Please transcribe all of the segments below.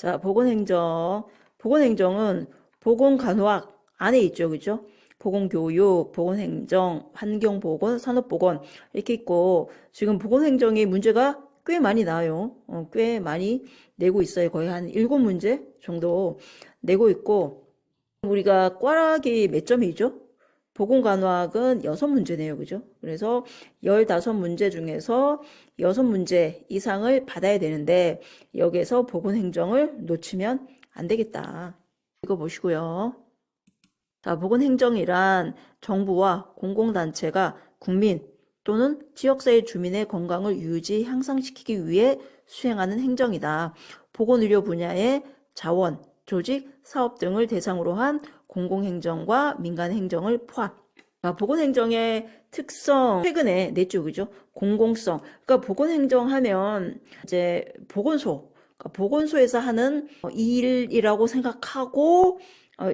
자, 보건행정. 보건행정은 보건간호학 안에 있죠. 그죠? 보건교육, 보건행정, 환경보건, 산업보건 이렇게 있고 지금 보건행정의 문제가 꽤 많이 나와요. 꽤 많이 내고 있어요. 거의 한 7문제 정도 내고 있고 우리가 꽈락이 몇 점이죠? 보건간호학은 6문제네요. 그죠? 그래서 15문제 중에서 6문제 이상을 받아야 되는데 여기에서 보건행정을 놓치면 안 되겠다. 이거 보시고요. 자, 보건행정이란 정부와 공공단체가 국민 또는 지역사회 주민의 건강을 유지, 향상시키기 위해 수행하는 행정이다. 보건의료 분야의 자원, 조직, 사업 등을 대상으로 한 공공행정과 민간행정을 포함. 보건행정의 특성 최근에 냈죠, 그죠? 공공성. 그러니까 보건행정하면 이제 보건소, 그러니까 보건소에서 하는 일이라고 생각하고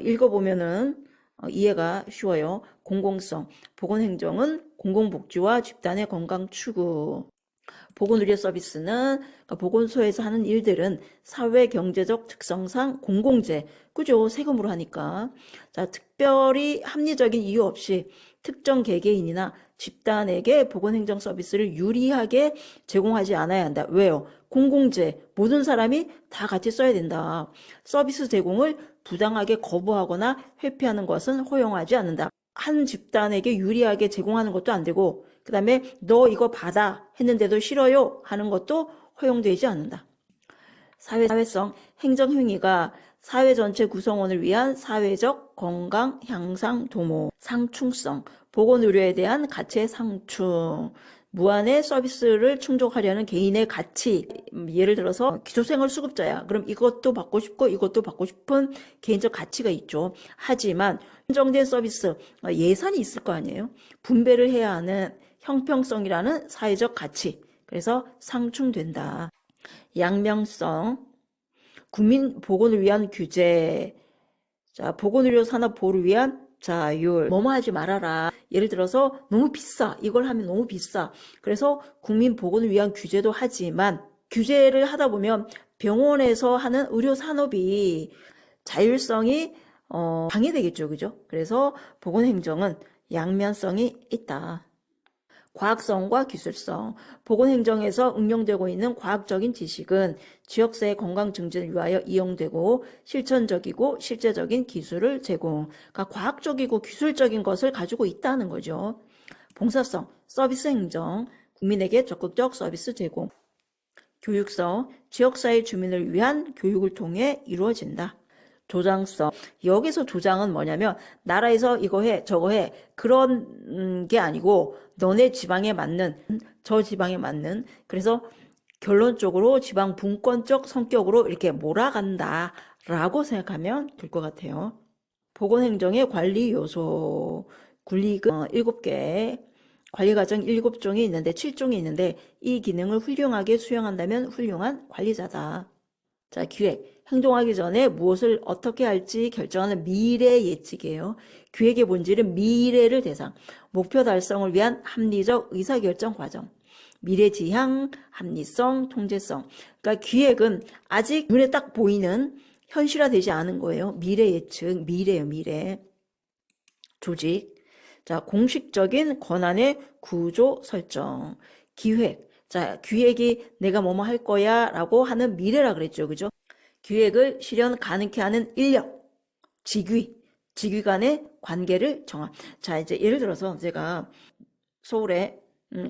읽어보면은 이해가 쉬워요. 공공성. 보건행정은 공공복지와 집단의 건강 추구. 보건의료 서비스는 그러니까 보건소에서 하는 일들은 사회 경제적 특성상 공공재, 그죠? 세금으로 하니까. 자, 특별히 합리적인 이유 없이 특정 개개인이나 집단에게 보건행정 서비스를 유리하게 제공하지 않아야 한다. 왜요? 공공재, 모든 사람이 다 같이 써야 된다. 서비스 제공을 부당하게 거부하거나 회피하는 것은 허용하지 않는다. 한 집단에게 유리하게 제공하는 것도 안 되고 그 다음에 너 이거 받아 했는데도 싫어요 하는 것도 허용되지 않는다. 사회성, 행정행위가 사회 전체 구성원을 위한 사회적 건강 향상 도모, 상충성, 보건의료에 대한 가치의 상충, 무한의 서비스를 충족하려는 개인의 가치, 예를 들어서 기초생활수급자야. 그럼 이것도 받고 싶고 이것도 받고 싶은 개인적 가치가 있죠. 하지만 한정된 서비스, 예산이 있을 거 아니에요. 분배를 해야 하는 형평성이라는 사회적 가치, 그래서 상충된다. 양명성, 국민 보건을 위한 규제, 자, 보건의료 산업 보호를 위한 자율, 뭐뭐 하지 말아라. 예를 들어서 너무 비싸. 이걸 하면 너무 비싸. 그래서 국민 보건을 위한 규제도 하지만 규제를 하다 보면 병원에서 하는 의료 산업이 자율성이 방해되겠죠. 그죠? 그래서 보건행정은 양면성이 있다. 과학성과 기술성, 보건행정에서 응용되고 있는 과학적인 지식은 지역사회 건강 증진을 위하여 이용되고 실천적이고 실제적인 기술을 제공, 그러니까 과학적이고 기술적인 것을 가지고 있다는 거죠. 봉사성, 서비스 행정, 국민에게 적극적 서비스 제공, 교육성, 지역사회 주민을 위한 교육을 통해 이루어진다. 조장성. 여기서 조장은 뭐냐면 나라에서 이거 해 저거 해 그런 게 아니고 너네 지방에 맞는 저 지방에 맞는 그래서 결론적으로 지방 분권적 성격으로 이렇게 몰아간다 라고 생각하면 될 것 같아요. 보건행정의 관리 요소 군리금 7개 관리과정 7종이 있는데 7종이 있는데 이 기능을 훌륭하게 수행한다면 훌륭한 관리자다. 자, 기획. 행동하기 전에 무엇을 어떻게 할지 결정하는 미래 예측이에요. 기획의 본질은 미래를 대상, 목표 달성을 위한 합리적 의사결정 과정. 미래 지향, 합리성, 통제성. 그러니까 기획은 아직 눈에 딱 보이는 현실화되지 않은 거예요. 미래 예측, 미래예요, 미래. 조직. 자, 공식적인 권한의 구조 설정. 기획. 자, 기획이 내가 뭐뭐 할 거야 라고 하는 미래라 그랬죠. 그죠? 기획을 실현 가능케 하는 인력, 직위 간의 관계를 정함. 자, 이제 예를 들어서 제가 서울에,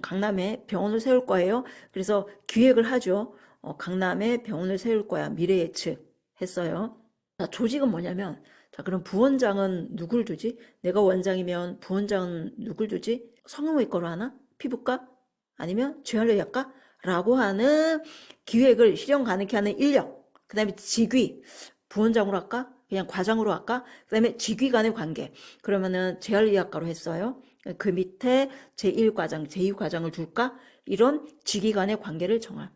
강남에 병원을 세울 거예요. 그래서 기획을 하죠. 강남에 병원을 세울 거야. 미래 예측 했어요. 자, 조직은 뭐냐면, 자, 그럼 부원장은 누굴 두지? 내가 원장이면 부원장은 누굴 두지? 성형외과로 하나? 피부과? 아니면 재활의학과? 라고 하는 기획을 실현 가능케 하는 인력. 그 다음에 직위, 부원장으로 할까? 그냥 과장으로 할까? 그 다음에 직위 간의 관계. 그러면은 재활의학과로 했어요. 그 밑에 제1과장, 제2과장을 둘까? 이런 직위 간의 관계를 정할.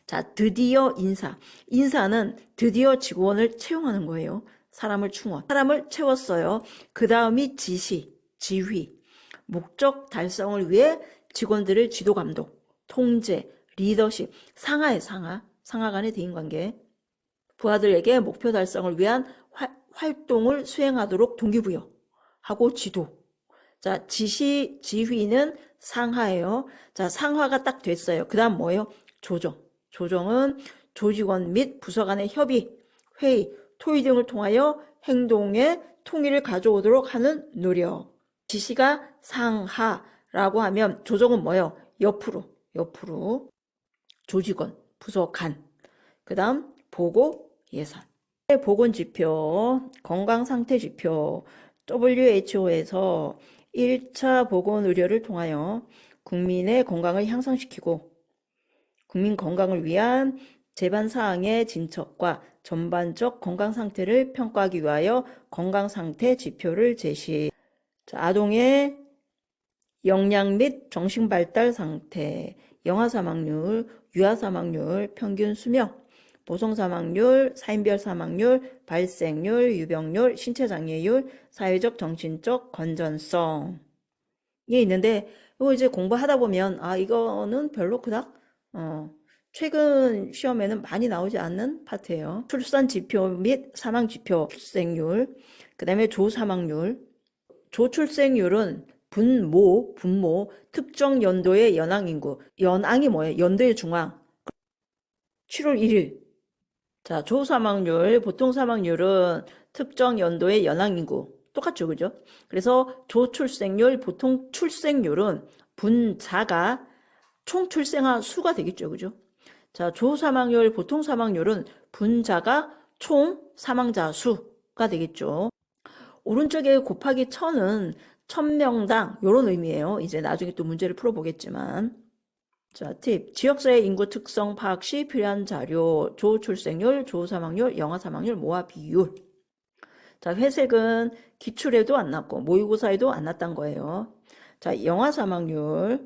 자, 드디어 인사. 인사는 드디어 직원을 채용하는 거예요. 사람을 충원. 사람을 채웠어요. 그 다음이 지시, 지휘. 목적 달성을 위해 직원들을 지도 감독, 통제, 리더십, 상하의 상하. 상하 간의 대인관계. 부하들에게 목표 달성을 위한 활동을 수행하도록 동기부여하고 지도. 자, 지시, 지휘는 상하예요. 자, 상하가 딱 됐어요. 그 다음 뭐예요? 조정. 조정은 조직원 및 부서 간의 협의, 회의, 토의 등을 통하여 행동의 통일을 가져오도록 하는 노력. 지시가 상하라고 하면 조정은 뭐예요? 옆으로. 조직원, 부서 간. 그 다음 보고, 예산. 보건지표, 건강상태지표, WHO에서 1차 보건의료를 통하여 국민의 건강을 향상시키고 국민 건강을 위한 제반사항의 진척과 전반적 건강상태를 평가하기 위하여 건강상태 지표를 제시. 자, 아동의 영양 및 정신발달 상태, 영아사망률, 유아사망률, 평균 수명, 모성사망률, 사인별 사망률, 발생률, 유병률, 신체장애율, 사회적 정신적 건전성. 이게 있는데 이거 이제 공부하다 보면 이거는 별로 그닥 최근 시험에는 많이 나오지 않는 파트예요. 출산 지표 및 사망 지표, 출생률, 그 다음에 조사망률. 조출생률은 분모, 특정 연도의 연앙인구. 연앙이 뭐예요? 연도의 중앙. 7월 1일. 자, 조사망률, 보통 사망률은 특정 연도의 연앙인구. 똑같죠, 그죠? 그래서 조출생률, 보통 출생률은 분자가 총 출생아 수가 되겠죠, 그죠? 자, 조사망률, 보통 사망률은 분자가 총 사망자 수가 되겠죠. 오른쪽에 곱하기 1000은 1000명당 이런 의미예요. 이제 나중에 또 문제를 풀어보겠지만. 자, 팁. 지역사회 인구 특성 파악 시 필요한 자료. 조출생률, 조사망률, 영아사망률, 모아 비율. 자, 회색은 기출에도 안 났고 모의고사에도 안 났단 거예요. 자, 영아사망률.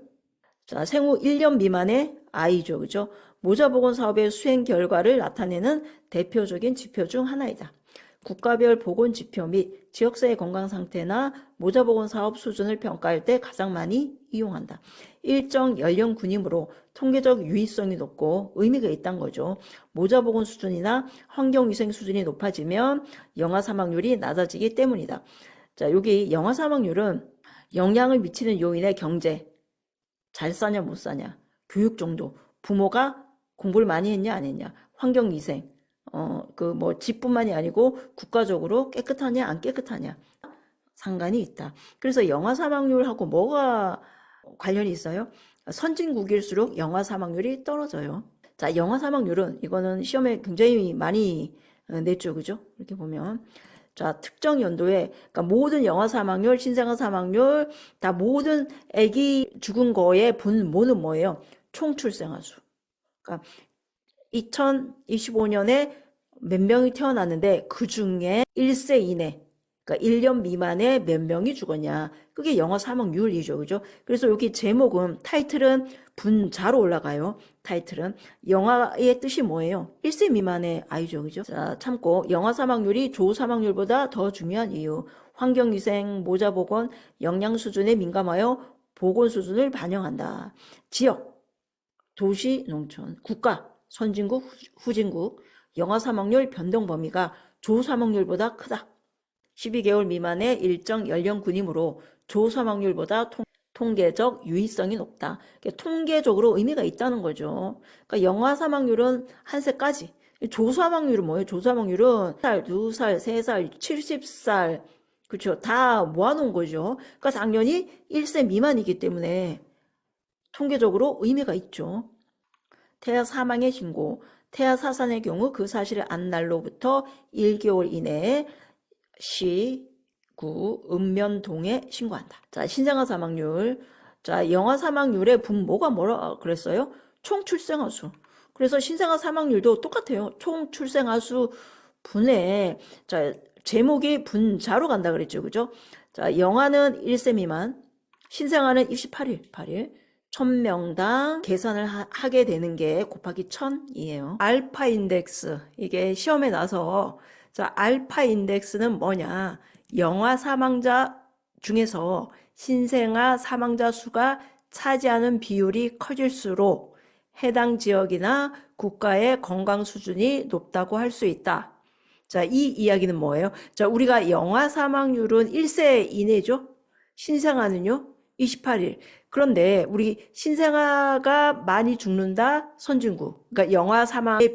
자, 생후 1년 미만의 아이죠. 그죠? 모자보건 사업의 수행 결과를 나타내는 대표적인 지표 중 하나이다. 국가별 보건지표 및 지역사회 건강상태나 모자보건사업 수준을 평가할 때 가장 많이 이용한다. 일정 연령군이므로 통계적 유의성이 높고 의미가 있다는 거죠. 모자보건 수준이나 환경위생 수준이 높아지면 영아사망률이 낮아지기 때문이다. 자, 여기 영아사망률은 영향을 미치는 요인의 경제, 잘 사냐 못 사냐, 교육 정도, 부모가 공부를 많이 했냐 안 했냐, 환경위생, 집뿐만이 아니고 국가적으로 깨끗하냐 안 깨끗하냐 상관이 있다. 그래서 영아 사망률하고 뭐가 관련이 있어요? 선진국일수록 영아 사망률이 떨어져요. 자, 영아 사망률은 이거는 시험에 굉장히 많이 냈죠, 그죠? 이렇게 보면. 자, 특정 연도에 그러니까 모든 영아 사망률, 신생아 사망률 다 모든 아기 죽은 거의 분모는 뭐예요? 총 출생아 수. 그러니까 2025년에 몇 명이 태어났는데 그 중에 1세 이내, 그러니까 1년 미만에 몇 명이 죽었냐. 그게 영아 사망률이죠. 그죠? 그래서 여기 제목은, 타이틀은 분자로 올라가요. 타이틀은. 영아의 뜻이 뭐예요? 1세 미만의 아이죠. 그죠? 자, 참고. 영아 사망률이 조 사망률보다 더 중요한 이유. 환경위생, 모자보건, 영양 수준에 민감하여 보건 수준을 반영한다. 지역, 도시, 농촌, 국가, 선진국, 후진국, 영아 사망률 변동 범위가 조 사망률보다 크다. 12개월 미만의 일정 연령군이므로 조 사망률보다 통계적 유의성이 높다. 통계적으로 의미가 있다는 거죠. 그러니까 영아 사망률은 한 세까지. 조 사망률은 뭐예요? 조 사망률은 1살, 2살, 3살, 70살, 그렇죠. 다 모아놓은 거죠. 그러니까 당연히 1세 미만이기 때문에 통계적으로 의미가 있죠. 태아 사망의 신고, 태아 사산의 경우 그 사실을 안 날로부터 1개월 이내에 시, 구, 읍면동에 신고한다. 자, 신생아 사망률. 자, 영아 사망률의 분모가 뭐라 그랬어요? 총 출생아 수. 그래서 신생아 사망률도 똑같아요. 총 출생아 수 분의, 자, 제목이 분자로 간다 그랬죠. 그죠? 자, 영아는 1세 미만, 신생아는 28일, 8일. 1000명당 계산을 하게 되는 게 곱하기 1000이에요. 알파 인덱스. 이게 시험에 나서, 자, 알파 인덱스는 뭐냐? 영아 사망자 중에서 신생아 사망자 수가 차지하는 비율이 커질수록 해당 지역이나 국가의 건강 수준이 높다고 할 수 있다. 자, 이 이야기는 뭐예요? 자, 우리가 영아 사망률은 1세 이내죠? 신생아는요? 28일. 그런데 우리 신생아가 많이 죽는다? 선진국. 그러니까 영아 사망에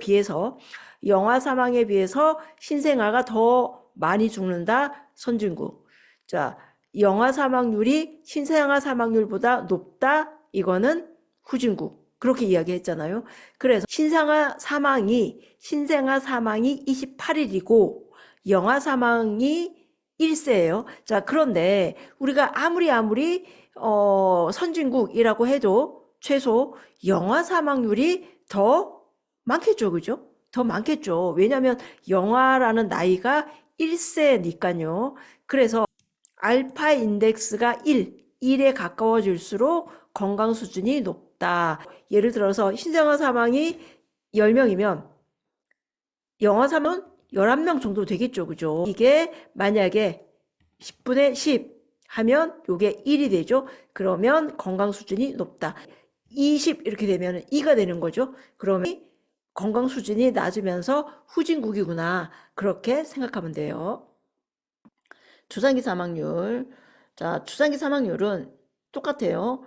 비해서 신생아가 더 많이 죽는다? 선진국. 자, 영아 사망률이 신생아 사망률보다 높다? 이거는 후진국. 그렇게 이야기했잖아요. 그래서 신생아 사망이 28일이고 영아 사망이 1세예요. 자, 그런데 우리가 아무리 선진국이라고 해도 최소 영아 사망률이 더 많겠죠. 그죠? 더 많겠죠. 왜냐하면 영아라는 나이가 1세니까요. 그래서 알파 인덱스가 1에 가까워질수록 건강 수준이 높다. 예를 들어서 신생아 사망이 10명이면 영아 사망은 11명 정도 되겠죠. 그죠? 이게 만약에 10분의 10 하면 요게 1이 되죠. 그러면 건강 수준이 높다. 20 이렇게 되면 2가 되는 거죠. 그러면 건강 수준이 낮으면서 후진국이구나. 그렇게 생각하면 돼요. 주상기 사망률. 자, 주상기 사망률은 똑같아요.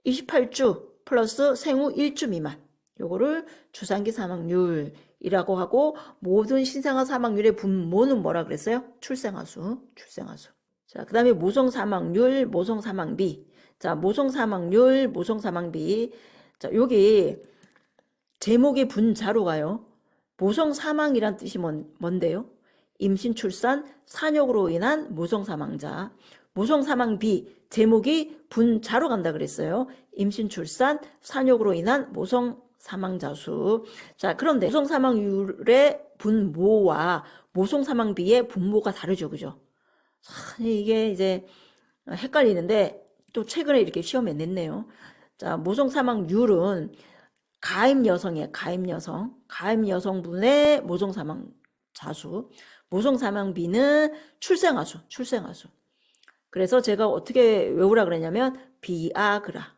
28주 플러스 생후 1주 미만. 요거를 주상기 사망률이라고 하고 모든 신생아 사망률의 분모는 뭐라 그랬어요? 출생아수. 자, 그 다음에 모성 사망률, 모성 사망비. 자, 모성 사망률, 모성 사망비. 자, 여기 제목의 분자로 가요. 모성 사망이란 뜻이 뭔데요? 임신, 출산, 산욕으로 인한 모성 사망자. 모성 사망비 제목이 분자로 간다 그랬어요. 임신, 출산, 산욕으로 인한 모성 사망자 수. 자, 그런데 모성 사망률의 분모와 모성 사망비의 분모가 다르죠. 그죠? 이게 이제 헷갈리는데 또 최근에 이렇게 시험에 냈네요. 자, 모성 사망률은 가임 여성이에요. 가임 여성분의 모성 사망자 수. 모성 사망비는 출생아수. 그래서 제가 어떻게 외우라 그랬냐면 비아그라.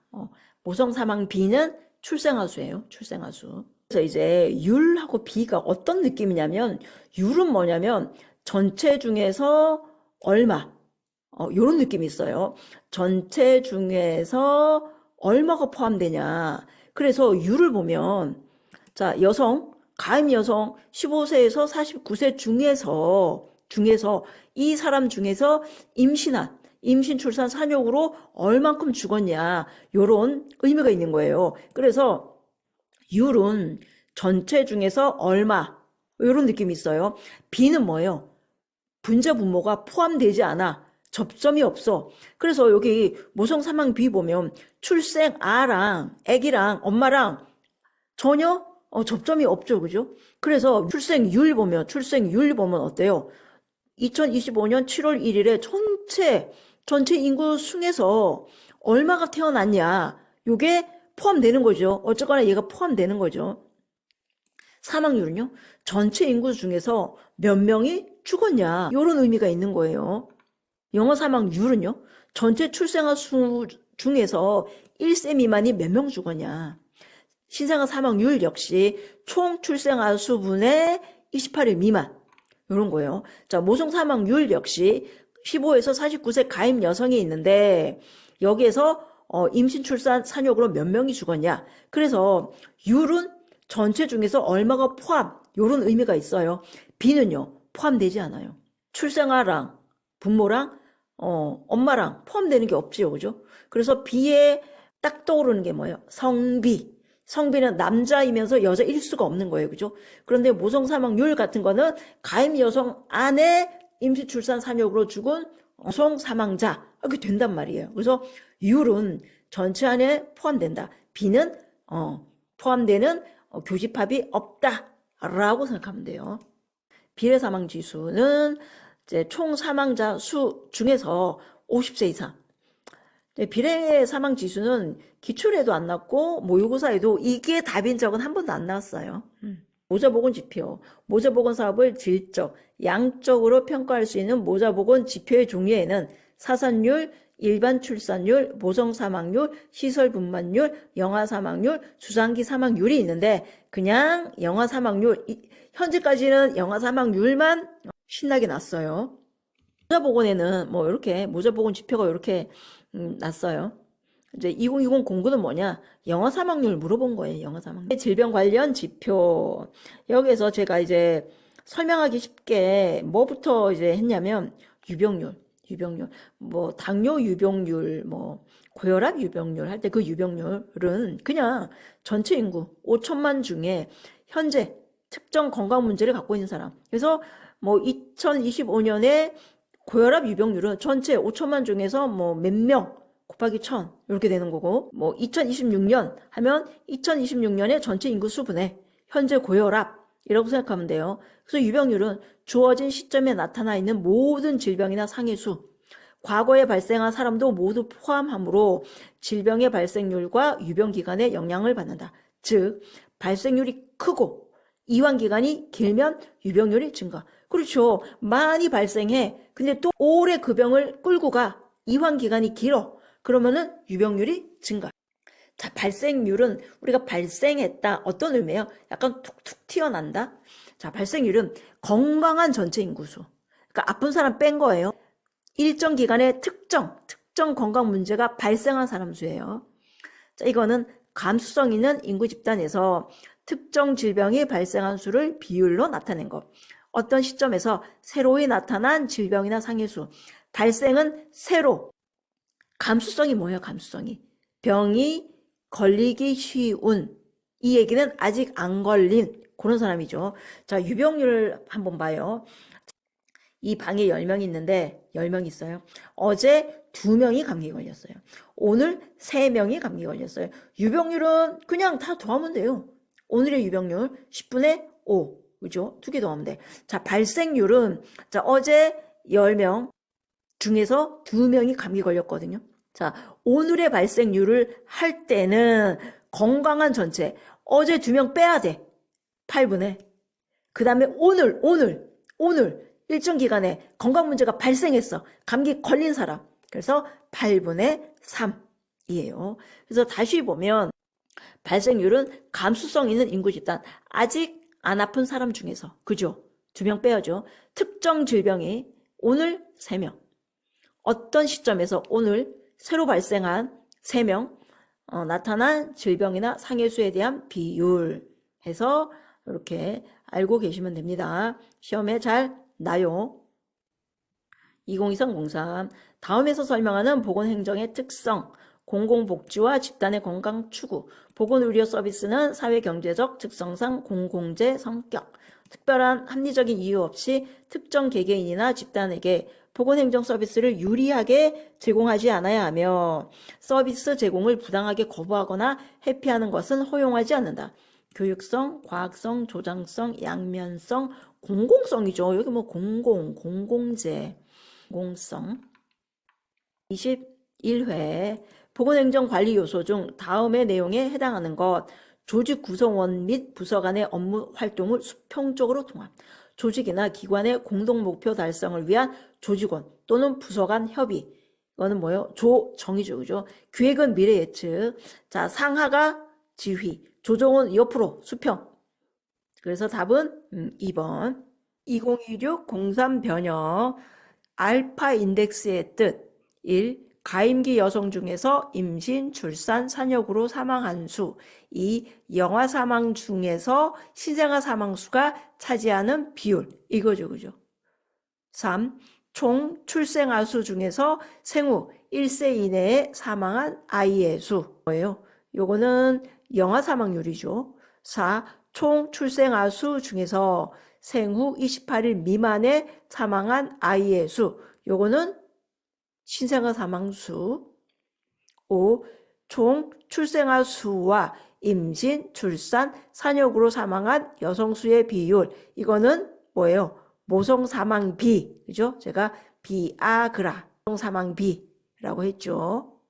모성 사망비는 출생아수예요. 그래서 이제 율하고 비가 어떤 느낌이냐면 율은 뭐냐면 전체 중에서 얼마 요런 느낌이 있어요. 전체 중에서 얼마가 포함되냐. 그래서 율을 보면 자, 가임 여성 15세에서 49세 중에서 이 사람 중에서 임신, 출산, 산욕으로 얼만큼 죽었냐. 요런 의미가 있는 거예요. 그래서 율은 전체 중에서 얼마 요런 느낌이 있어요. 비는 뭐예요? 분자 분모가 포함되지 않아. 접점이 없어. 그래서 여기 모성 사망 비 보면 출생아랑 아기랑 엄마랑 전혀 접점이 없죠. 그죠? 그래서 출생률 보면 어때요? 2025년 7월 1일에 전체 인구 중에서 얼마가 태어났냐. 요게 포함되는 거죠. 어쨌거나 얘가 포함되는 거죠. 사망률은요? 전체 인구 중에서 몇 명이 죽었냐. 요런 의미가 있는 거예요. 영아 사망률은요? 전체 출생아 수 중에서 1세 미만이 몇 명 죽었냐. 신생아 사망률 역시 총 출생아 수분의 28일 미만. 요런 거예요. 자, 모성 사망률 역시 15에서 49세 가임 여성이 있는데 여기에서 임신, 출산, 산욕으로 몇 명이 죽었냐. 그래서 율은 전체 중에서 얼마가 포함. 요런 의미가 있어요. 비는요. 포함되지 않아요. 출생아랑 부모랑 엄마랑 포함되는 게 없지요. 그죠? 그래서 비에 딱 떠오르는 게 뭐예요? 성비는 남자이면서 여자일 수가 없는 거예요. 그죠? 그런데 모성 사망률 같은 거는 가임 여성 안에 임신, 출산, 산욕으로 죽은 여성 사망자 이렇게 된단 말이에요. 그래서 율은 전체 안에 포함된다. 비는 포함되는 교집합이 없다라고 생각하면 돼요. 비례 사망 지수는 이제 총 사망자 수 중에서 50세 이상. 비례 사망 지수는 기출에도 안 나왔고 모의고사에도 이게 답인 적은 한 번도 안 나왔어요. 모자보건 지표. 모자보건 사업을 질적, 양적으로 평가할 수 있는 모자보건 지표의 종류에는 사산율, 일반 출산율, 모성 사망률, 시설 분만율, 영아 사망률, 주산기 사망률이 있는데 그냥 영아 사망률, 현재까지는 영아 사망률만 신나게 났어요. 모자보건에는 뭐 이렇게 모자보건 지표가 이렇게 났어요. 이제 2020 공부는 뭐냐? 영아 사망률 물어본 거예요. 영아 사망률. 질병 관련 지표. 여기에서 제가 이제 설명하기 쉽게 뭐부터 이제 했냐면 유병률, 뭐 당뇨 유병률, 뭐 고혈압 유병률 할 때 그 유병률은 그냥 전체 인구 5천만 중에 현재 특정 건강 문제를 갖고 있는 사람. 그래서 뭐 2025년에 고혈압 유병률은 전체 5천만 중에서 뭐 몇 명 곱하기 1000 이렇게 되는 거고, 뭐 2026년 하면 2026년의 전체 인구 수분에 현재 고혈압이라고 생각하면 돼요. 그래서 유병률은 주어진 시점에 나타나 있는 모든 질병이나 상해 수, 과거에 발생한 사람도 모두 포함하므로 질병의 발생률과 유병 기간에 영향을 받는다. 즉 발생률이 크고 이완 기간이 길면 유병률이 증가. 그렇죠. 많이 발생해. 근데 또 오래 그 병을 끌고 가. 이완 기간이 길어. 그러면은 유병률이 증가. 자, 발생률은 우리가 발생했다. 어떤 의미예요? 약간 툭툭 튀어난다. 자, 발생률은 건강한 전체 인구수. 그러니까 아픈 사람 뺀 거예요. 일정 기간에 특정 건강 문제가 발생한 사람 수예요. 자, 이거는 감수성 있는 인구 집단에서 특정 질병이 발생한 수를 비율로 나타낸 것. 어떤 시점에서 새로이 나타난 질병이나 상해수. 발생은 새로. 감수성이 뭐예요? 감수성이. 병이 걸리기 쉬운. 이 얘기는 아직 안 걸린 그런 사람이죠. 자, 유병률을 한번 봐요. 이 방에 10명이 있는데 10명 있어요. 어제 2명이 감기 걸렸어요. 오늘 3명이 감기 걸렸어요. 유병률은 그냥 다 더하면 돼요. 오늘의 유병률 10분의 5. 그죠? 2개 더하면 돼. 자, 발생률은 자, 어제 10명 중에서 2명이 감기 걸렸거든요. 자, 오늘의 발생률을 할 때는 건강한 전체 어제 2명 빼야 돼. 8분의. 그 다음에 오늘 일정 기간에 건강 문제가 발생했어. 감기 걸린 사람. 그래서 8분의 3이에요. 그래서 다시 보면 발생률은 감수성 있는 인구 집단. 아직 안 아픈 사람 중에서. 그죠? 2명 빼야죠. 특정 질병이 오늘 3명. 어떤 시점에서 오늘 새로 발생한 3명 나타난 질병이나 상해수에 대한 비율 해서 이렇게 알고 계시면 됩니다. 시험에 잘 나요. 2023-03 다음에서 설명하는 보건행정의 특성, 공공복지와 집단의 건강 추구, 보건의료 서비스는 사회경제적 특성상 공공재 성격, 특별한 합리적인 이유 없이 특정 개개인이나 집단에게 보건행정 서비스를 유리하게 제공하지 않아야 하며 서비스 제공을 부당하게 거부하거나 회피하는 것은 허용하지 않는다. 교육성, 과학성, 조장성, 양면성, 공공성이죠. 여기 뭐 공공재, 공공성. 21회 보건행정관리 요소 중 다음의 내용에 해당하는 것. 조직 구성원 및 부서 간의 업무 활동을 수평적으로 통합. 조직이나 기관의 공동 목표 달성을 위한 조직원 또는 부서 간 협의. 이거는 뭐예요? 조정이죠. 그죠? 기획은 미래 예측. 자, 상하가 지휘. 조정은 옆으로 수평. 그래서 답은 2번. 2026-03 변형. 알파 인덱스의 뜻. 1. 가임기 여성 중에서 임신, 출산, 산역으로 사망한 수. 2. 영아 사망 중에서 신생아 사망 수가 차지하는 비율. 이거죠. 그죠? 3. 총 출생아 수 중에서 생후 1세 이내에 사망한 아이의 수. 뭐예요? 요거는 영아 사망률이죠. 4. 총 출생아 수 중에서 생후 28일 미만에 사망한 아이의 수. 요거는 신생아 사망수. 5. 총 출생아 수와 임신, 출산, 산역으로 사망한 여성 수의 비율. 이거는 뭐예요? 모성 사망비. 그죠? 제가 비아그라, 모성 사망비라고 했죠.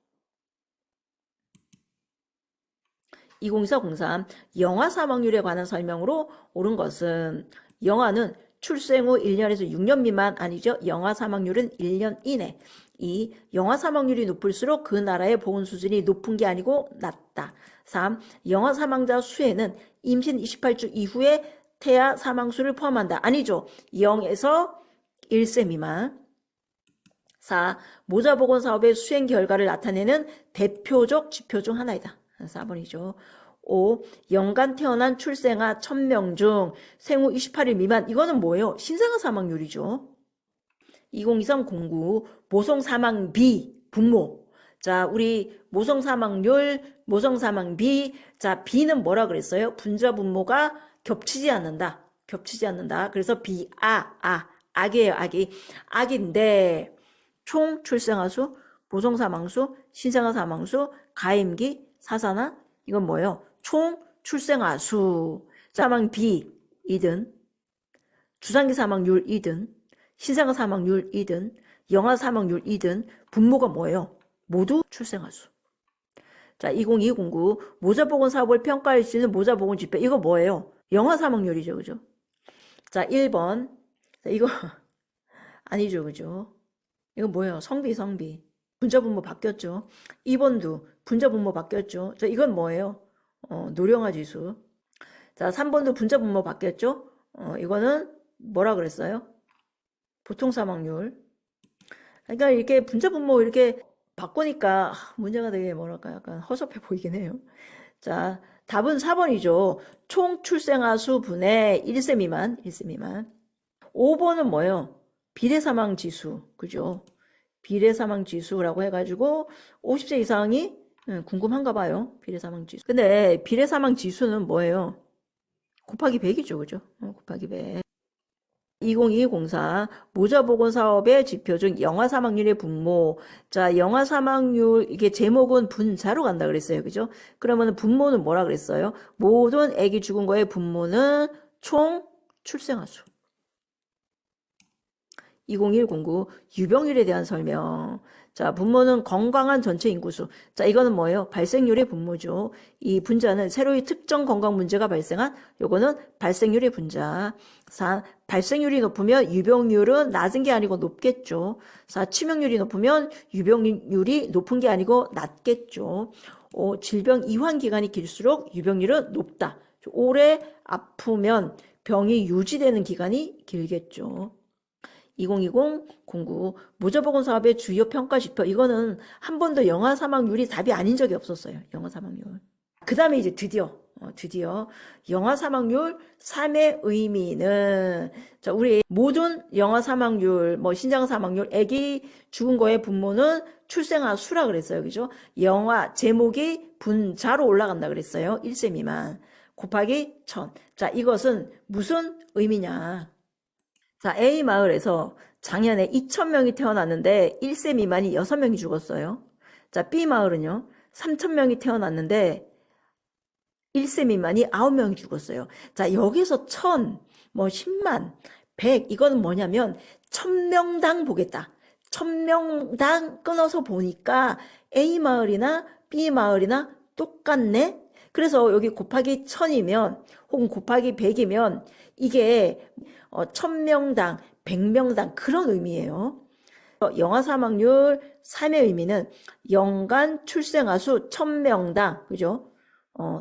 2024-03 영아 사망률에 관한 설명으로 옳은 것은 영아는 출생 후 1년에서 6년 미만 아니죠. 영아 사망률은 1년 이내. 2. 영아 사망률이 높을수록 그 나라의 보건 수준이 높은 게 아니고 낮다. 3. 영아 사망자 수에는 임신 28주 이후에 태아 사망수를 포함한다. 아니죠. 0에서 1세 미만. 4. 모자보건 사업의 수행 결과를 나타내는 대표적 지표 중 하나이다. 4번이죠. 5. 연간 태어난 출생아 1000명 중 생후 28일 미만. 이거는 뭐예요? 신생아 사망률이죠. 2023-09 모성 사망비 분모. 자, 우리 모성 사망률, 모성 사망비. 자, B는 뭐라 그랬어요? 분자 분모가 겹치지 않는다. 겹치지 않는다. 그래서 B, 악이에요, 악이. 악인데, 총 출생아 수, 모성 사망수, 신생아 사망수, 가임기, 사산아. 이건 뭐예요? 총 출생아 수. 사망 B 2등, 주산기 사망률 2등, 신생아 사망률 2등, 영아 사망률 2등, 분모가 뭐예요? 모두 출생아 수. 자, 2022-09 모자보건 사업을 평가할 수 있는 모자보건 지표. 이거 뭐예요? 영아 사망률이죠, 그죠? 자, 1번. 자, 이거 아니죠, 그죠? 이거 뭐예요? 성비. 분자 분모 바뀌었죠. 2번도 분자 분모 바뀌었죠. 자, 이건 뭐예요? 노령화 지수. 자, 3번도 분자 분모 바뀌었죠. 이거는 뭐라 그랬어요? 보통 사망률. 그러니까 이렇게 분자 분모 이렇게 바꾸니까 문제가 되게 뭐랄까 약간 허접해 보이긴 해요. 자, 답은 4번이죠. 총 출생아 수 분의 1세 미만. 5번은 뭐예요? 비례 사망 지수. 그죠? 비례 사망 지수라고 해가지고 50세 이상이 궁금한가 봐요. 비례 사망 지수. 근데 비례 사망 지수는 뭐예요? 곱하기 100이죠. 그죠? 곱하기 100. 2022-04 모자보건 사업의 지표 중 영아 사망률의 분모. 자, 영아 사망률 이게 제목은 분자로 간다 그랬어요. 그죠? 그러면 분모는 뭐라 그랬어요? 모든 아기 죽은 거의 분모는 총 출생아 수. 2021-09 유병률에 대한 설명. 자, 분모는 건강한 전체 인구수. 자, 이거는 뭐예요? 발생률의 분모죠. 이 분자는 새로이 특정 건강 문제가 발생한 요거는 발생률의 분자. 4. 발생률이 높으면 유병률은 낮은 게 아니고 높겠죠. 4. 치명률이 높으면 유병률이 높은 게 아니고 낮겠죠. 5. 질병 이환 기간이 길수록 유병률은 높다. 오래 아프면 병이 유지되는 기간이 길겠죠. 2020-09 모자보건 사업의 주요 평가 지표. 이거는 한 번도 영아 사망률이 답이 아닌 적이 없었어요. 영아 사망률. 그 다음에 이제 드디어 영아 사망률 3의 의미는, 자, 우리 모든 영아 사망률, 뭐 신장 사망률, 아기 죽은 거의 분모는 출생아 수라 그랬어요. 그죠? 영아 제목이 분자로 올라간다 그랬어요. 1세 미만 곱하기 1000. 자, 이것은 무슨 의미냐? 자, A 마을에서 작년에 2000명이 태어났는데 1세 미만이 6명이 죽었어요. 자, B 마을은요. 3000명이 태어났는데 1세 미만이 9명이 죽었어요. 자, 여기서 1000, 뭐 10만, 100 이거는 뭐냐면 1000명당 보겠다. 1000명당 끊어서 보니까 A 마을이나 B 마을이나 똑같네. 그래서 여기 곱하기 1000이면 혹은 곱하기 100이면 이게 1000명당, 100명당 그런 의미예요. 영아 사망률 3의 의미는 연간 출생아 수 1000명당, 그죠?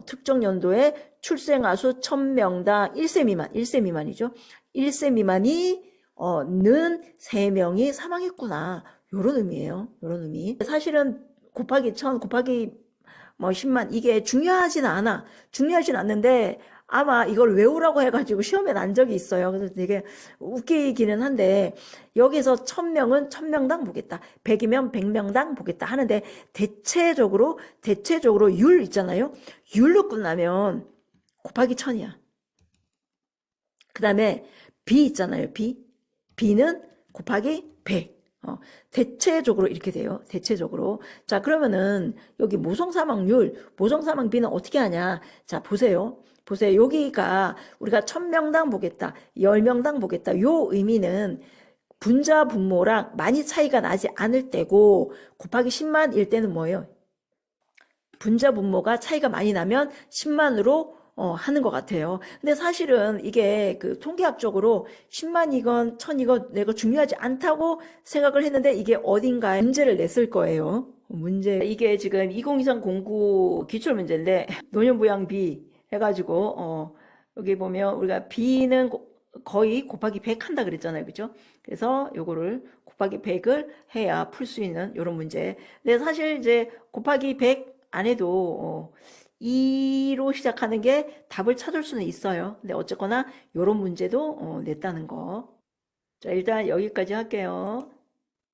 특정 연도에 출생아 수 1000명당 1세 미만이죠. 1세 미만이 는 3명이 사망했구나. 요런 의미예요. 요런 의미. 사실은 곱하기 1000, 곱하기 뭐 10만 이게 중요하진 않는데 아마 이걸 외우라고 해가지고 시험에 난 적이 있어요. 그래서 되게 웃기기는 한데 여기서 1000명은 1000명당 보겠다. 100이면 100명당 보겠다 하는데 대체적으로 율 있잖아요. 율로 끝나면 곱하기 1000이야. 그 다음에 B 있잖아요. B는 곱하기 100. 대체적으로 이렇게 돼요. 대체적으로. 자, 그러면은 여기 모성사망비는 어떻게 하냐? 자, 보세요. 여기가 우리가 1000명당 보겠다, 10명당 보겠다. 요 의미는 분자 분모랑 많이 차이가 나지 않을 때고 곱하기 10만일 때는 뭐예요? 분자 분모가 차이가 많이 나면 10만으로 하는 것 같아요. 근데 사실은 이게 그 통계학적으로 10만이건 1000이건 내가 중요하지 않다고 생각을 했는데 이게 어딘가에 문제를 냈을 거예요. 문제, 이게 지금 2023 공부 기출 문제인데 노년부양 해가지고, 여기 보면 우리가 B는 거의 곱하기 100 한다 그랬잖아요. 그죠? 그래서 요거를 곱하기 100을 해야 풀 수 있는 요런 문제. 근데 사실 이제 곱하기 100 안 해도 2로 시작하는 게 답을 찾을 수는 있어요. 근데 어쨌거나 요런 문제도 냈다는 거. 자, 일단 여기까지 할게요.